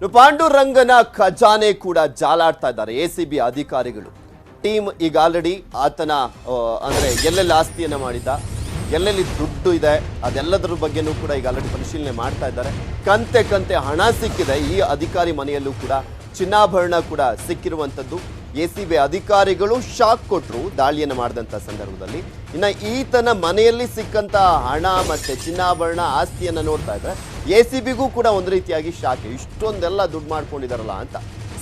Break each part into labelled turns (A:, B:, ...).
A: ಪಾಂಡುರಂಗನ ಖಜಾನೆ ಕೂಡ ಜಾಲಾಡ್ತಾ ಇದ್ದಾರೆ ಎಸಿಬಿ ಅಧಿಕಾರಿಗಳು. ಟೀಮ್ ಈಗ ಆಲ್ರೆಡಿ ಆತನ ಅಂದ್ರೆ ಎಲ್ಲೆಲ್ಲಿ ಆಸ್ತಿಯನ್ನ ಮಾಡಿದ್ದ, ಎಲ್ಲೆಲ್ಲಿ ದುಡ್ಡು ಇದೆ, ಅದೆಲ್ಲದರ ಬಗ್ಗೆನೂ ಕೂಡ ಈಗ ಆಲ್ರೆಡಿ ಪರಿಶೀಲನೆ ಮಾಡ್ತಾ ಇದ್ದಾರೆ. ಕಂತೆ ಕಂತೆ ಹಣ ಸಿಕ್ಕಿದೆ. ಈ ಅಧಿಕಾರಿ ಮನೆಯಲ್ಲೂ ಕೂಡ ಚಿನ್ನಾಭರಣ ಕೂಡ ಸಿಕ್ಕಿರುವಂಥದ್ದು. ಎಸಿಬಿ ಅಧಿಕಾರಿಗಳು ಶಾಕ್ ಕೊಟ್ಟರು ದಾಳಿಯನ್ನು ಮಾಡಿದಂಥ ಸಂದರ್ಭದಲ್ಲಿ. ಇನ್ನು ಈತನ ಮನೆಯಲ್ಲಿ ಸಿಕ್ಕಂತ ಹಣ ಮತ್ತೆ ಚಿನ್ನಾಭರಣ ಆಸ್ತಿಯನ್ನು ನೋಡ್ತಾ ಇದ್ರೆ ಎಸಿಬಿಗೂ ಕೂಡ ಒಂದು ರೀತಿಯಾಗಿ ಶಾಕ್. ಇಷ್ಟೊಂದೆಲ್ಲ ದುಡ್ಡು ಮಾಡ್ಕೊಂಡಿದಾರಲ್ಲ ಅಂತ.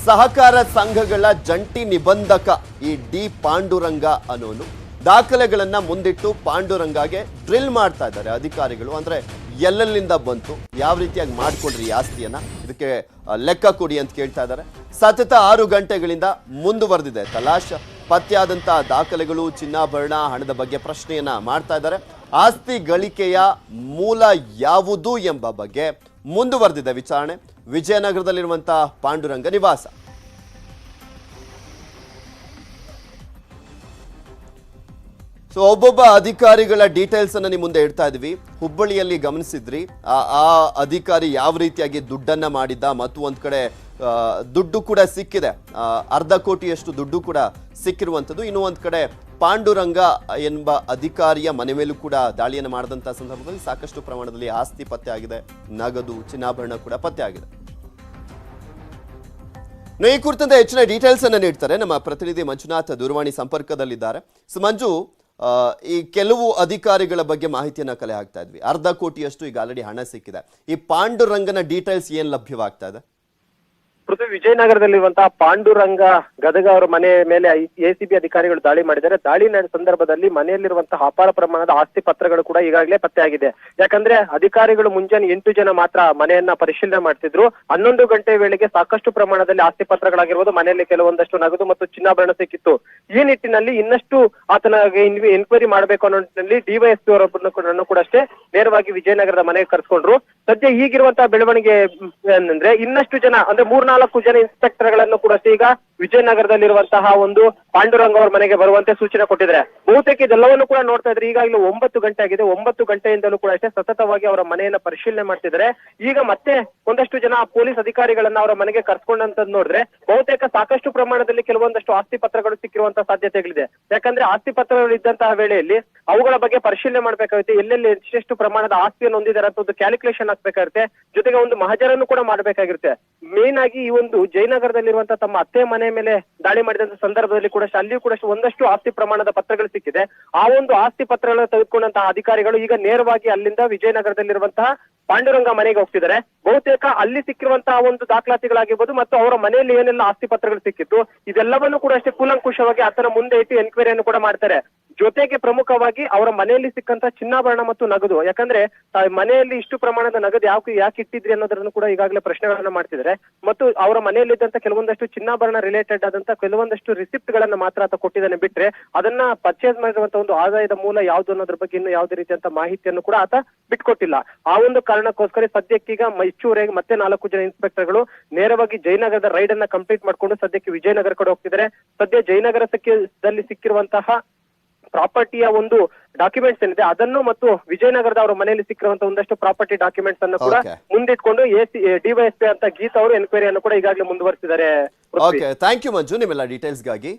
A: ಸಹಕಾರ ಸಂಘಗಳ ಜಂಟಿ ನಿಬಂಧಕ ಈ ಡಿ ಪಾಂಡುರಂಗ ಅನ್ನೋನು ದಾಖಲೆಗಳನ್ನ ಮುಂದಿಟ್ಟು ಪಾಂಡುರಂಗಗೆ ಡ್ರಿಲ್ ಮಾಡ್ತಾ ಇದ್ದಾರೆ ಅಧಿಕಾರಿಗಳು. ಅಂದ್ರೆ ಎಲ್ಲೆಲ್ಲಿಂದ ಬಂತು, ಯಾವ ರೀತಿಯಾಗಿ ಮಾಡ್ಕೊಂಡ್ರಿ ಈ ಆಸ್ತಿಯನ್ನ, ಇದಕ್ಕೆ ಲೆಕ್ಕ ಕೊಡಿ ಅಂತ ಕೇಳ್ತಾ ಇದ್ದಾರೆ. ಸತತ 6 ಗಂಟೆಗಳಿಂದ ಮುಂದುವರೆದಿದೆ ತಲಾಶ್. ಪತ್ತೆಯಾದಂತಹ ದಾಖಲೆಗಳು, ಚಿನ್ನಾಭರಣ, ಹಣದ ಬಗ್ಗೆ ಪ್ರಶ್ನೆಯನ್ನ ಮಾಡ್ತಾ ಇದ್ದಾರೆ. ಆಸ್ತಿ ಗಳಿಕೆಯ ಮೂಲ ಯಾವುದು ಎಂಬ ಬಗ್ಗೆ ಮುಂದುವರೆದಿದೆ ವಿಚಾರಣೆ. ವಿಜಯನಗರದಲ್ಲಿರುವಂತಹ ಪಾಂಡುರಂಗ ನಿವಾಸ. ಸೊ ಒಬ್ಬೊಬ್ಬ ಅಧಿಕಾರಿಗಳ ಡೀಟೇಲ್ಸ್ ಅನ್ನ ನಿಮ್ಮ ಮುಂದೆ ಇಡ್ತಾ ಇದ್ವಿ. ಹುಬ್ಬಳ್ಳಿಯಲ್ಲಿ ಗಮನಿಸಿದ್ರಿ ಆ ಅಧಿಕಾರಿ ಯಾವ ರೀತಿಯಾಗಿ ದುಡ್ಡನ್ನ ಮಾಡಿದ್ದ, ಮತ್ತು ಒಂದ್ ಕಡೆ ದುಡ್ಡು ಕೂಡ ಸಿಕ್ಕಿದೆ, 1/2 ಕೋಟಿಯಷ್ಟು ದುಡ್ಡು ಕೂಡ ಸಿಕ್ಕಿರುವಂಥದ್ದು. ಇನ್ನು ಒಂದ್ ಕಡೆ ಪಾಂಡುರಂಗ ಎಂಬ ಅಧಿಕಾರಿಯ ಮನೆ ಮೇಲೂ ಕೂಡ ದಾಳಿಯನ್ನು ಮಾಡಿದಂತಹ ಸಂದರ್ಭದಲ್ಲಿ ಸಾಕಷ್ಟು ಪ್ರಮಾಣದಲ್ಲಿ ಆಸ್ತಿ ಪತ್ತೆ ಆಗಿದೆ, ನಗದು, ಚಿನ್ನಾಭರಣ ಕೂಡ ಪತ್ತೆ ಆಗಿದೆ. ಈ ಕುರಿತಂತೆ ಹೆಚ್ಚಿನ ಡೀಟೇಲ್ಸ್ ಅನ್ನ ನೀಡ್ತಾರೆ ನಮ್ಮ ಪ್ರತಿನಿಧಿ ಮಂಜುನಾಥ್ ದೂರವಾಣಿ ಸಂಪರ್ಕದಲ್ಲಿದ್ದಾರೆ. ಸೊ ಮಂಜು, ಈ ಕೆಲವು ಅಧಿಕಾರಿಗಳ ಬಗ್ಗೆ ಮಾಹಿತಿಯನ್ನ ಕಲೆ ಹಾಕ್ತಾ ಇದ್ವಿ. 1/2 ಕೋಟಿಯಷ್ಟು ಈಗ ಆಲ್ರೆಡಿ ಹಣ ಸಿಕ್ಕಿದೆ. ಈ ಪಾಂಡುರಂಗನ ಡೀಟೇಲ್ಸ್ ಏನ್ ಲಭ್ಯವಾಗ್ತಾ ಇದೆ?
B: ಪೃಥ್ವಿ, ವಿಜಯನಗರದಲ್ಲಿರುವಂತಹ ಪಾಂಡುರಂಗ ಗದಗ ಅವರ ಮನೆ ಮೇಲೆ ಎಸಿಬಿ ಅಧಿಕಾರಿಗಳು ದಾಳಿ ಮಾಡಿದ್ದಾರೆ. ದಾಳಿ ನಡೆದ ಸಂದರ್ಭದಲ್ಲಿ ಮನೆಯಲ್ಲಿರುವಂತಹ ಅಪಾರ ಪ್ರಮಾಣದ ಆಸ್ತಿ ಪತ್ರಗಳು ಕೂಡ ಈಗಾಗಲೇ ಪತ್ತೆಯಾಗಿದೆ. ಯಾಕಂದ್ರೆ ಅಧಿಕಾರಿಗಳು ಮುಂಜಾನೆ 8 ಜನ ಮಾತ್ರ ಮನೆಯನ್ನ ಪರಿಶೀಲನೆ ಮಾಡ್ತಿದ್ರು. 11 ಗಂಟೆ ವೇಳೆಗೆ ಸಾಕಷ್ಟು ಪ್ರಮಾಣದಲ್ಲಿ ಆಸ್ತಿ ಪತ್ರಗಳಾಗಿರ್ಬೋದು, ಮನೆಯಲ್ಲಿ ಕೆಲವೊಂದಷ್ಟು ನಗದು ಮತ್ತು ಚಿನ್ನಾಭರಣ ಸಿಕ್ಕಿತ್ತು. ಈ ನಿಟ್ಟಿನಲ್ಲಿ ಇನ್ನಷ್ಟು ಆತನಿಗೆ ಎನ್ಕ್ವೈರಿ ಮಾಡಬೇಕು ಅನ್ನೋ ನಿಟ್ಟಿನಲ್ಲಿ ಡಿವೈಎಸ್ಪಿ ಅವರನ್ನು ಕೂಡ ಅಷ್ಟೇ ನೇರವಾಗಿ ವಿಜಯನಗರದ ಮನೆಗೆ ಕರೆಸ್ಕೊಂಡ್ರು. ಸದ್ಯ ಈಗಿರುವಂತಹ ಬೆಳವಣಿಗೆ ಏನಂದ್ರೆ ಇನ್ನಷ್ಟು ಜನ ಅಂದ್ರೆ 3-4 ಜನ ಇನ್ಸ್ಪೆಕ್ಟರ್ ಗಳನ್ನು ಕೂಡ ಈಗ ವಿಜಯನಗರದಲ್ಲಿರುವಂತಹ ಒಂದು ಪಾಂಡುರಂಗ ಅವರ ಮನೆಗೆ ಬರುವಂತೆ ಸೂಚನೆ ಕೊಟ್ಟಿದ್ದಾರೆ. ಬಹುತೇಕ ಇದೆಲ್ಲವನ್ನು ಕೂಡ ನೋಡ್ತಾ ಇದ್ರೆ ಈಗಾಗಲೇ 9 ಗಂಟೆ ಆಗಿದೆ. 9 ಗಂಟೆಯಿಂದಲೂ ಕೂಡ ಅಷ್ಟೇ ಸತತವಾಗಿ ಅವರ ಮನೆಯನ್ನ ಪರಿಶೀಲನೆ ಮಾಡ್ತಿದ್ದಾರೆ. ಈಗ ಮತ್ತೆ ಒಂದಷ್ಟು ಜನ ಪೊಲೀಸ್ ಅಧಿಕಾರಿಗಳನ್ನ ಅವರ ಮನೆಗೆ ಕರ್ಸ್ಕೊಂಡಂತದ್ದು ನೋಡಿದ್ರೆ ಬಹುತೇಕ ಸಾಕಷ್ಟು ಪ್ರಮಾಣದಲ್ಲಿ ಕೆಲವೊಂದಷ್ಟು ಆಸ್ತಿ ಪತ್ರಗಳು ಸಿಕ್ಕಿರುವಂತಹ ಸಾಧ್ಯತೆಗಳಿದೆ. ಯಾಕಂದ್ರೆ ಆಸ್ತಿ ಪತ್ರಗಳು ಇದ್ದಂತಹ ವೇಳೆಯಲ್ಲಿ ಅವುಗಳ ಬಗ್ಗೆ ಪರಿಶೀಲನೆ ಮಾಡ್ಬೇಕಾಗುತ್ತೆ. ಎಲ್ಲೆಲ್ಲಿ ಎಷ್ಟೆಷ್ಟು ಪ್ರಮಾಣದ ಆಸ್ತಿಯನ್ನು ಹೊಂದಿದ್ದಾರೆ ಅಂತ ಒಂದು ಕ್ಯಾಲ್ಕುಲೇಷನ್ ಹಾಕ್ಬೇಕಾಗುತ್ತೆ. ಜೊತೆಗೆ ಒಂದು ಮಹಜರನ್ನು ಕೂಡ ಮಾಡಬೇಕಾಗಿರುತ್ತೆ. ಮೇನ್ ಆಗಿ ಈ ಒಂದು ಜಯನಗರದಲ್ಲಿರುವಂತಹ ತಮ್ಮ ಅತ್ತೆ ಮನೆ ಮೇಲೆ ದಾಳಿ ಮಾಡಿದಂತ ಸಂದರ್ಭದಲ್ಲಿ ಕೂಡ ಅಲ್ಲಿಯೂ ಕೂಡ ಒಂದಷ್ಟು ಆಸ್ತಿ ಪ್ರಮಾಣದ ಪತ್ರಗಳು ಸಿಕ್ಕಿದೆ. ಆ ಒಂದು ಆಸ್ತಿ ಪತ್ರಗಳನ್ನು ತೆಗೆದುಕೊಂಡಂತಹ ಅಧಿಕಾರಿಗಳು ಈಗ ನೇರವಾಗಿ ಅಲ್ಲಿಂದ ವಿಜಯನಗರದಲ್ಲಿರುವಂತಹ ಪಾಂಡುರಂಗ ಮನೆಗೆ ಹೋಗ್ತಿದ್ದಾರೆ. ಬಹುತೇಕ ಅಲ್ಲಿ ಸಿಕ್ಕಿರುವಂತಹ ಒಂದು ದಾಖಲಾತಿಗಳಾಗಿರ್ಬೋದು ಮತ್ತು ಅವರ ಮನೆಯಲ್ಲಿ ಏನೆಲ್ಲ ಆಸ್ತಿ ಪತ್ರಗಳು ಸಿಕ್ಕಿತ್ತು ಇದೆಲ್ಲವನ್ನು ಕೂಡ ಅಷ್ಟೇ ಕೂಲಂಕುಷವಾಗಿ ಆತನ ಮುಂದೆ ಇಟ್ಟು ಎನ್ಕ್ವೈರಿಯನ್ನು ಕೂಡ ಮಾಡ್ತಾರೆ. ಜೊತೆಗೆ ಪ್ರಮುಖವಾಗಿ ಅವರ ಮನೆಯಲ್ಲಿ ಸಿಕ್ಕಂತ ಚಿನ್ನಾಭರಣ ಮತ್ತು ನಗದು, ಯಾಕಂದ್ರೆ ಮನೆಯಲ್ಲಿ ಇಷ್ಟು ಪ್ರಮಾಣದ ನಗದು ಯಾಕೆ ಇಟ್ಟಿದ್ರಿ ಅನ್ನೋದನ್ನು ಕೂಡ ಈಗಾಗಲೇ ಪ್ರಶ್ನೆಗಳನ್ನ ಮಾಡ್ತಿದ್ದಾರೆ. ಮತ್ತು ಅವರ ಮನೆಯಲ್ಲಿದ್ದಂತ ಕೆಲವೊಂದಷ್ಟು ಚಿನ್ನಾಭರಣ ರಿಲೇಟೆಡ್ ಆದಂತ ಕೆಲವೊಂದಷ್ಟು ರಿಸಿಪ್ಟ್ ಗಳನ್ನ ಮಾತ್ರ ಆತ ಕೊಟ್ಟಿದ್ದಾನೆ ಬಿಟ್ರೆ ಅದನ್ನ ಪರ್ಚೇಸ್ ಮಾಡಿರುವಂತಹ ಒಂದು ಆದಾಯದ ಮೂಲ ಯಾವ್ದು ಅನ್ನೋದ್ರ ಬಗ್ಗೆ ಇನ್ನು ಯಾವುದೇ ರೀತಿಯಂತ ಮಾಹಿತಿಯನ್ನು ಕೂಡ ಆತ ಬಿಟ್ಕೊಟ್ಟಿಲ್ಲ. ಆ ಒಂದು ಕಾರಣಕ್ಕೋಸ್ಕರ ಸದ್ಯಕ್ಕೀಗ ಹೆಚ್ಚುವರೆಗೆ ಮತ್ತೆ 4 ಜನ ಇನ್ಸ್ಪೆಕ್ಟರ್ಗಳು ನೇರವಾಗಿ ಜಯನಗರದ ರೈಡ್ ಅನ್ನ ಕಂಪ್ಲೀಟ್ ಮಾಡ್ಕೊಂಡು ಸದ್ಯಕ್ಕೆ ವಿಜಯನಗರ ಕಡೆ ಹೋಗ್ತಿದ್ದಾರೆ. ಸದ್ಯ ಜಯನಗರದಲ್ಲಿ ಸಿಕ್ಕಿರುವಂತಹ ಪ್ರಾಪರ್ಟಿಯ ಒಂದು ಡಾಕ್ಯುಮೆಂಟ್ಸ್ ಏನಿದೆ ಅದನ್ನು ಮತ್ತು ವಿಜಯನಗರದ ಅವರ ಮನೆಯಲ್ಲಿ ಸಿಕ್ಕಿರುವಂತಹ ಒಂದಷ್ಟು ಪ್ರಾಪರ್ಟಿ ಡಾಕ್ಯುಮೆಂಟ್ಸ್ ಅನ್ನು ಕೂಡ ಮುಂದಿಟ್ಕೊಂಡು ಡಿವೈಎಸ್ಪಿ ಅಂತ ಗೀತಾ ಅವರು ಎನ್ಕ್ವೈರಿಯನ್ನು ಕೂಡ ಈಗಾಗಲೇ ಮುಂದುವರಿಸಿದ್ದಾರೆ.
A: ಓಕೆ, ಥ್ಯಾಂಕ್ ಯು ಮಂಜು ನಿಮ್ಮೆಲ್ಲ ಡೀಟೇಲ್ಸ್ಗಾಗಿ.